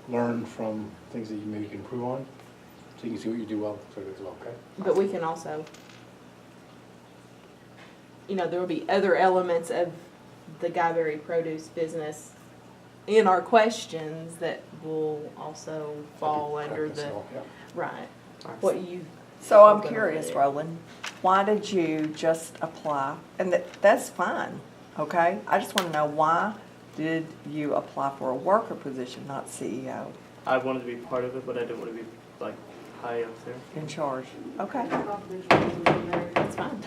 learn from things that you maybe can improve on, so you can see what you do well, so it's well, okay? But we can also, there will be other elements of the Guyberry produce business in our questions that will also fall under the, Yeah. right, what you. So I'm Okay. curious, Roland, why did you just apply? And that's fine, okay? I just want to know, why did you apply for a worker position, not CEO, I wanted to be part of it, but I didn't want to be like high up there. in charge? Okay. That's fine.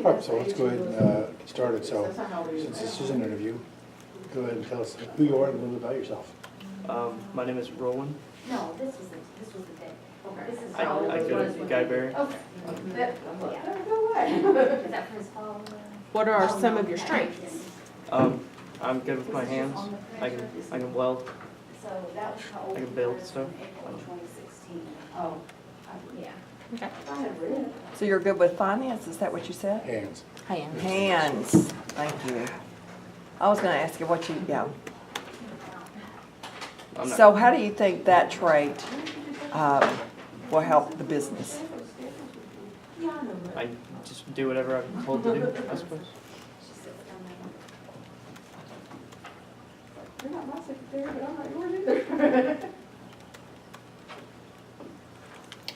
All right, so let's go ahead and get started. So, since this is an interview, go ahead and tell us who you are and a little bit about yourself. My name is Roland. No, this was the day. This is. I go to Guyberry. Okay. Is that for his father? What are some of your strengths? I'm good with my hands. I can weld. So that was how old. I can build stuff. April 2016. Oh, yeah. Okay. So you're good with finance, is that what you said? Hands. Hands. Hands, thank you. I was gonna ask you what you, yeah. I'm not, So how do you think that trait will help the business? I just do whatever I'm told to do, I suppose. You're not my secretary, but I'm not yours either.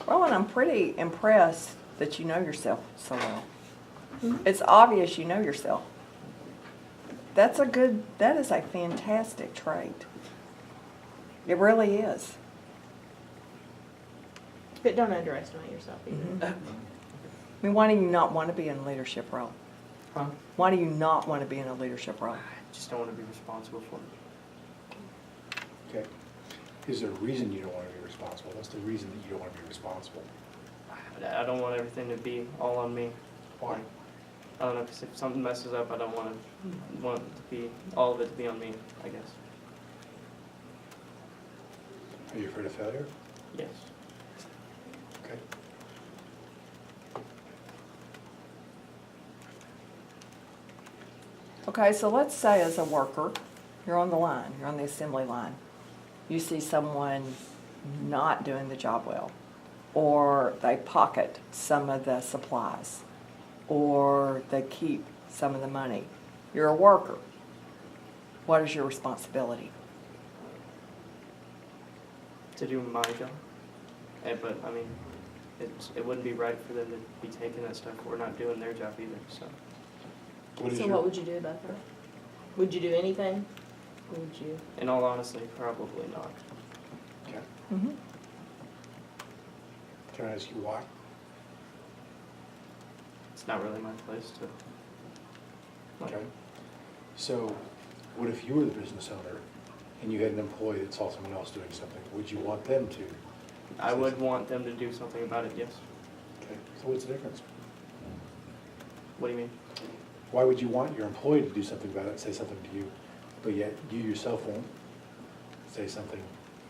Well, and I'm pretty impressed that you know yourself so well. It's obvious you know yourself. That is a fantastic trait. It really is. But don't underestimate yourself either. I mean, why do you not want to be in a leadership role? Huh? Why do you not want to be in a leadership role? I just don't want to be responsible for it. Okay. Is there a reason you don't want to be responsible? What's the reason that you don't want to be responsible? I don't want everything to be all on me. Why? I don't know, because if something messes up, I don't want it to be, all of it to be on me, I guess. Are you afraid of failure? Yes. Okay. Okay, so let's say as a worker, you're on the line, you're on the assembly line. You see someone not doing the job well, or they pocket some of the supplies, or they keep some of the money. You're a worker. What is your responsibility? To do my job. But, I mean, it wouldn't be right for them to be taking that stuff or not doing their job either, so. So what would you do about that? Would you do anything? Would you? In all honesty, probably not. Okay. Mm-hmm. Can I ask you why? It's not really my place to. Okay. So, what if you were the business owner and you had an employee that saw someone else doing something? Would you want them to? I would want them to do something about it, yes. Okay. So what's the difference? What do you mean? Why would you want your employee to do something about it, say something to you, but yet you yourself won't say something?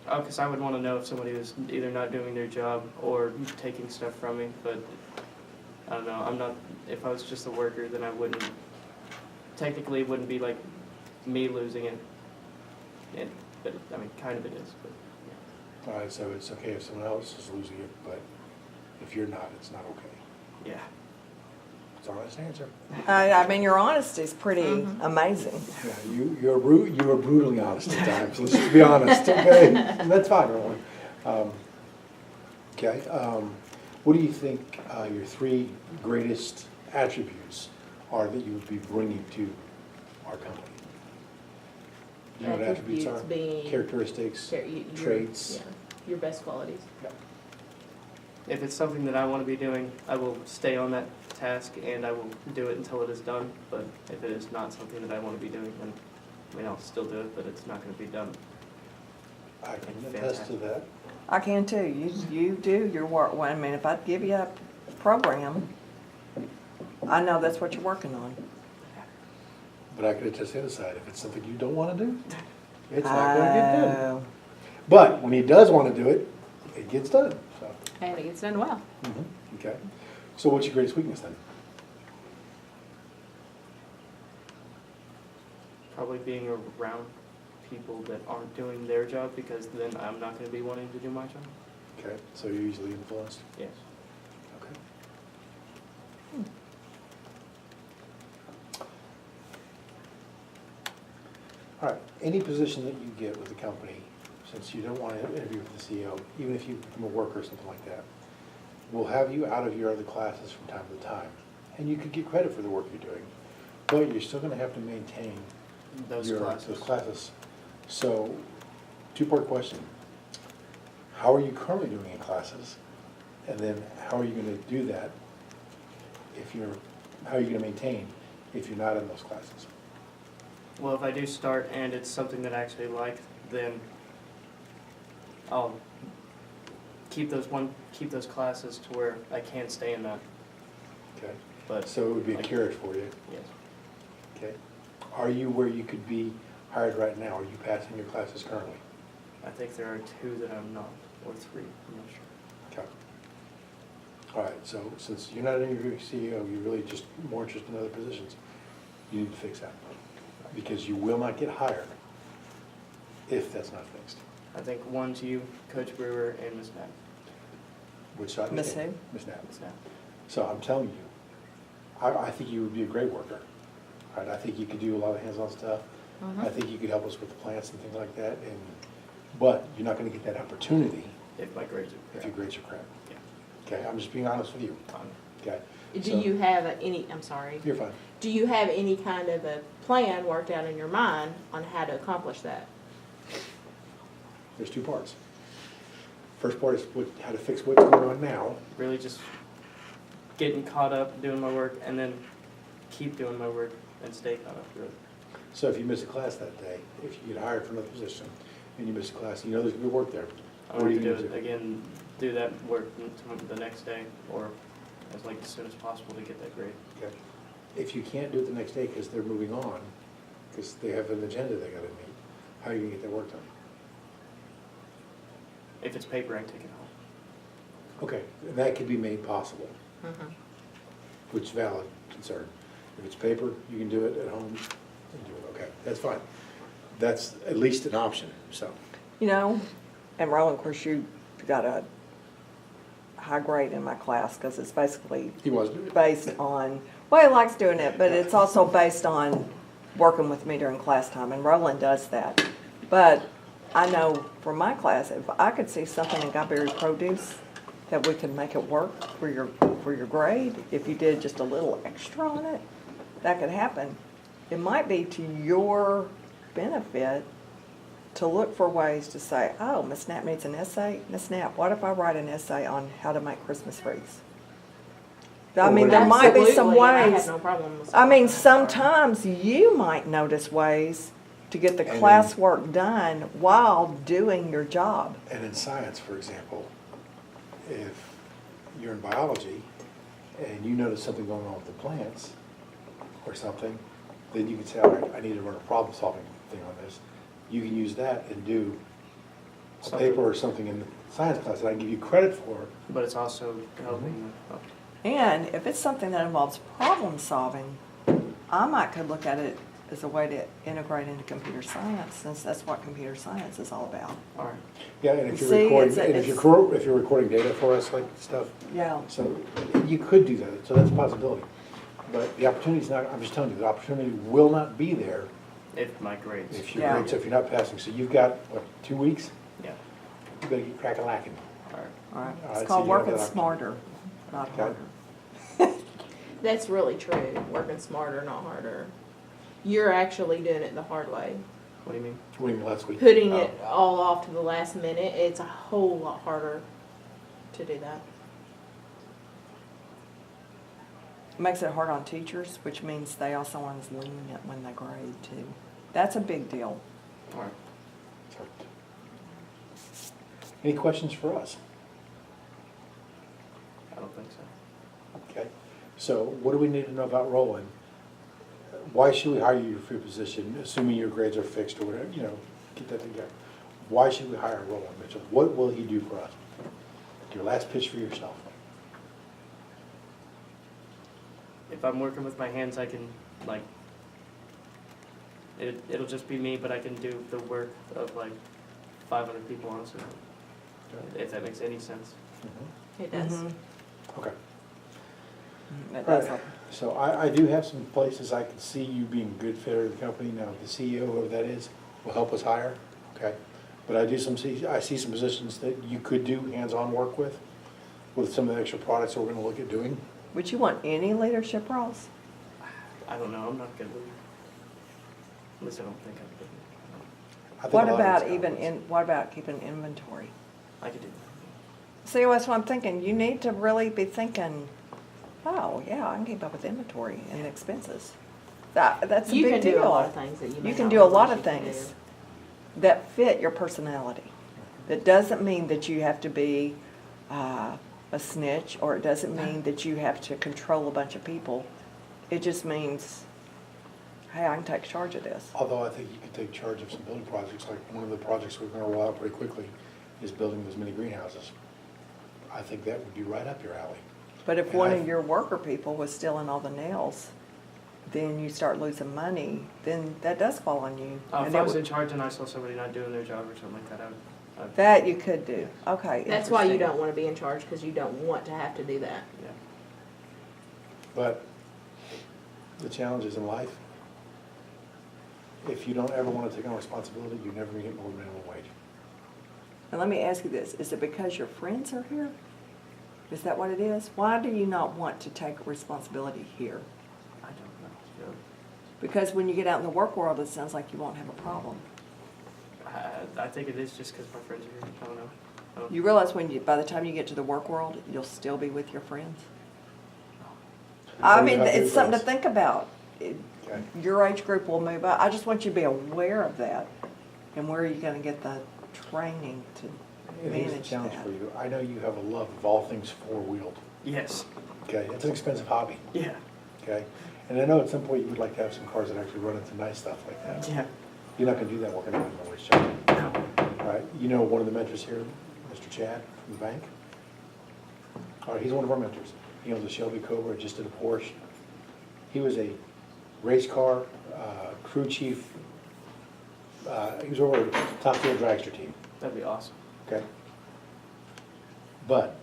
Oh, because I would want to know if somebody was either not doing their job or taking stuff from me, but I don't know, if I was just a worker, then I wouldn't, technically it wouldn't be like me losing it, but, I mean, kind of it is, but, yeah. All right, so it's okay if someone else is losing it, but if you're not, it's not okay. Yeah. It's an honest answer. I mean, your honesty is pretty amazing. Yeah, you are brutally honest at times, let's just be honest, okay? And that's fine, Roland. Okay, what do you think your three greatest attributes are that you would be bringing to our company? You know what attributes are? Attributes being- Characteristics, traits. Yeah, your best qualities. Yeah. If it's something that I want to be doing, I will stay on that task and I will do it until it is done. But if it is not something that I want to be doing, then, I mean, I'll still do it, but it's not going to be done. I can attest to that. I can too. You do your work. Well, I mean, if I give you a program, I know that's what you're working on. But I can attest to the other side, if it's something you don't want to do, it's not going to get done. Oh. But when he does want to do it, it gets done, so. And it gets done well. Okay. So what's your greatest weakness then? Probably being around people that aren't doing their job, because then I'm not gonna be wanting to do my job. Okay, so you're easily influenced? Yes. Okay. All right, any position that you get with the company, since you don't want to interview with the CEO, even if you become a worker or something like that, we'll have you out of your other classes from time to time. And you could get credit for the work you're doing, but you're still gonna have to maintain Those classes. those classes. So, two-part question. How are you currently doing in classes? And then how are you gonna do that how are you gonna maintain if you're not in those classes? Well, if I do start and it's something that I actually like, then I'll keep those classes to where I can stay in that. Okay, But so it would be a like- carrot for you, yes, okay? Are you where you could be hired right now? Are you passing your classes currently? I think there are 2 that I'm not, or 3. I'm not sure. Okay. All right, so since you're not interviewing CEO, you're really just more interested in other positions, you need to fix that. Because you will not get hired if that's not fixed. I think 1 to you, Coach Brewer, and Ms. Knapp. Which side? Miss who? Miss Knapp. Ms. Knapp. So I'm telling you, I think you would be a great worker. Right, I think you could do a lot of hands-on stuff. I think you could help us with the plants and things like that, but you're not gonna get that opportunity If my grades are if your correct. grades are crap. Yeah. Okay, I'm just being honest with you, okay? Do So- you have I'm sorry, You're fine. do you have any kind of a plan worked out in your mind on how to accomplish that? There's 2 parts. First part is how to fix what's going on now. Really just getting caught up, doing my work, and then keep doing my work and stay caught up, really. So if you miss a class that day, if you get hired for another position, and you miss a class, you know there's gonna be work there. I What are want you to do gonna it do? again, do that work the next day, or as soon as possible to get that grade. Okay. If you can't do it the next day because they're moving on, because they have an agenda they gotta meet, how are you gonna get that work done? If it's paper, I can take it home. Okay, and that could be made possible, Mhm. which is valid concern. If it's paper, you can do it at home, and do it, okay, that's fine. That's at least an option, so. You know, and Roland, of course, you got a high grade in my class because it's basically He was, based on, well, he likes doing it, but it's also based on working with me during class time, and Roland does that. But I know for my class, if I could see something in Guyberry Produce that we could make it work for your grade, if you did just a little extra on it, that could happen. It might be to your benefit to look for ways to say, oh, Miss Knapp needs an essay. Miss Knapp, what if I write an essay on how to make Christmas wreaths? I mean, there might be some Absolutely, and I have ways. no problem with I mean, something like that. sometimes you might notice ways to get the And classwork done while doing your job. and in science, for example, if you're in biology and you notice something going on with the plants or something, then you can say, all right, I need to run a problem-solving thing on this. You can use that and do a Something. paper or something in the science class that I can give you credit for. But it's also helping. And if it's something that involves problem solving, I might could look at it as a way to integrate into computer science, since that's what computer science is all about. All right. Yeah, and if you're See, recording, it's a- and if you're recording data for us, like stuff, Yeah. so you could do that, so that's a possibility. But the opportunity's not, I'm just telling you, the opportunity will not be there If my grades. if you're, Yeah. if you're not passing. So you've got, what, 2 weeks? Yeah. You better get crack-a-lacking. All right. All right. All It's right, called so you have working that option. smarter, not Okay. harder. That's really true, working smarter, not harder. You're actually doing it the hard way. What do you mean? What do you mean last week? Putting Oh. it all off to the last minute, it's a whole lot harder to do that. It makes it hard on teachers, which means they also aren't as lenient when they grade too. That's a big deal. All right. Sorry. Any questions for us? I don't think so. Okay, so what do we need to know about Roland? Why should we hire you for your position, assuming your grades are fixed or whatever, you know, get that together. Why should we hire Roland Mitchell? What will he do for us? Your last pitch for yourself. If I'm working with my hands, I can It'll just be me, but I can do the work of like 500 people honestly, if that makes any sense. It does. Mhm. Okay. It does. Right. So I do have some places I can see you being a good fit of the company. Now, the CEO, whoever that is, will help us hire, okay? But I see some positions that you could do hands-on work with some of the extra products that we're gonna look at doing. Would you want any leadership roles? I don't know, I'm not good with, at least I don't think I'm good I think What a lot of about it's even confidence. what about keeping inventory? with. I could do that. See, that's what I'm thinking. You need to really be thinking, oh, yeah, I can keep up with inventory and expenses. That's a You big can deal. do a lot of things that you may You can not do a lot realize of you can things do. that fit your personality. That doesn't mean that you have to be a snitch, or it doesn't mean that you have to control a bunch of people. It just means, hey, I can take charge of this. Although I think you could take charge of some building projects, like one of the projects we're gonna roll out pretty quickly is building those mini greenhouses. I think that would be right up your alley. But if And one I- of your worker people was stealing all the nails, then you start losing money, then that does fall on you. If And I it was would- in charge and I saw somebody not doing their job or something like that, I'd That you could do, okay. That's why you interesting. don't wanna be in charge, cause you don't want to have to do that. yeah. But the challenges in life, if you don't ever wanna take on responsibility, you're never gonna get more than minimum wage. And let me ask you this, is it because your friends are here? Is that what it is? Why do you not want to take responsibility here? I don't know. Yeah. Because when you get out in the work world, it sounds like you won't have a problem. I think it is just because my friends are here. I don't know. I don't- You realize by the time you get to the work world, you'll still be with your friends? I So you mean, have it's your something to friends. think about. Okay. Your age group will move up. I just want you to be aware of that. And where are you gonna get the training to And here's the manage challenge that? for you. I know you have a love of all things four-wheeled, Yes. okay? It's an expensive hobby, Yeah. okay? And I know at some point you would like to have some cars that actually run into nice stuff like that. Yeah. You're not gonna do that working at a waste shop. No. All right, you know one of the mentors here, Mr. Chad from the bank? All right, he's one of our mentors. He owns a Shelby Cobra, just did a Porsche. He was a race car crew chief. He was over the top field dragster team, That'd be awesome. okay? But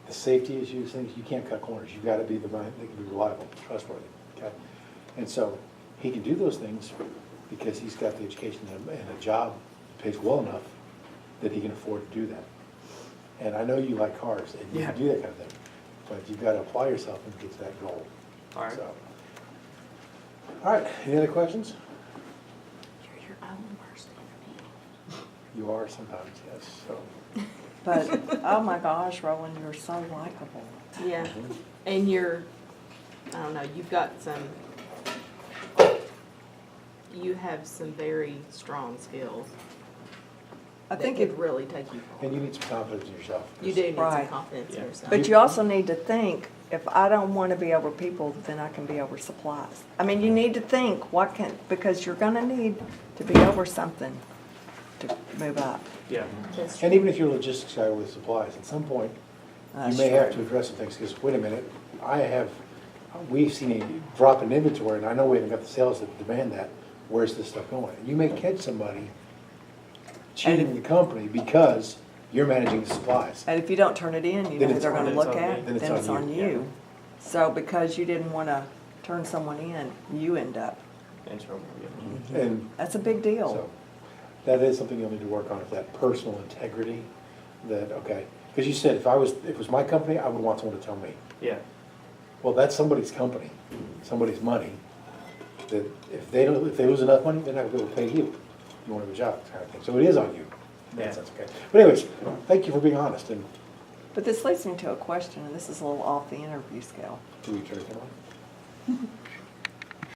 the safety issues, things, you can't cut corners. You've got to be the man that can be reliable, trustworthy, okay? And so he can do those things because he's got the education and a job that pays well enough that he can afford to do that. And I know you like cars and you Yeah. can do that kind of thing, but you've got to apply yourself and get to that goal. All right. So. All right, any other questions? You're your own worst enemy. You are sometimes, yes, so. But, oh my gosh, Roland, you're so likable. Yeah, and I don't know, you have some very strong skills I that think could if, really take you And far. you need some confidence in yourself. You do need some Right. confidence in Yeah. yourself. but you also need to think, if I don't want to be over people, then I can be over supplies. I mean, you need to think, because you're gonna need to be over something to move up. Yeah. That's And true. even if you're a logistics guy with supplies, at some point, you That's may have true. to address some things, because wait a minute, we've seen a drop in inventory, and I know we haven't got the sales that demand that, where's this stuff going? You may catch somebody cheating the company because you're managing the supplies. And if you don't turn it in, you Then know who it's they're on- gonna then it's look on at, me. then it's on you. So because you didn't wanna turn someone in, you end up. In trouble. Yeah. And That's a big deal. so, that is something you'll need to work on, is that personal integrity, that, okay, because you said, if it was my company, I would want someone to tell me. Yeah. Well, that's somebody's company, somebody's money, that if they lose enough money, they're not gonna be able to pay you. You won't have a job, kind of thing. So it is on you. In Yeah. that sense, okay. But anyways, thank you for being honest, and But this leads me to a question, and this is a little off the interview scale. do we turn it on?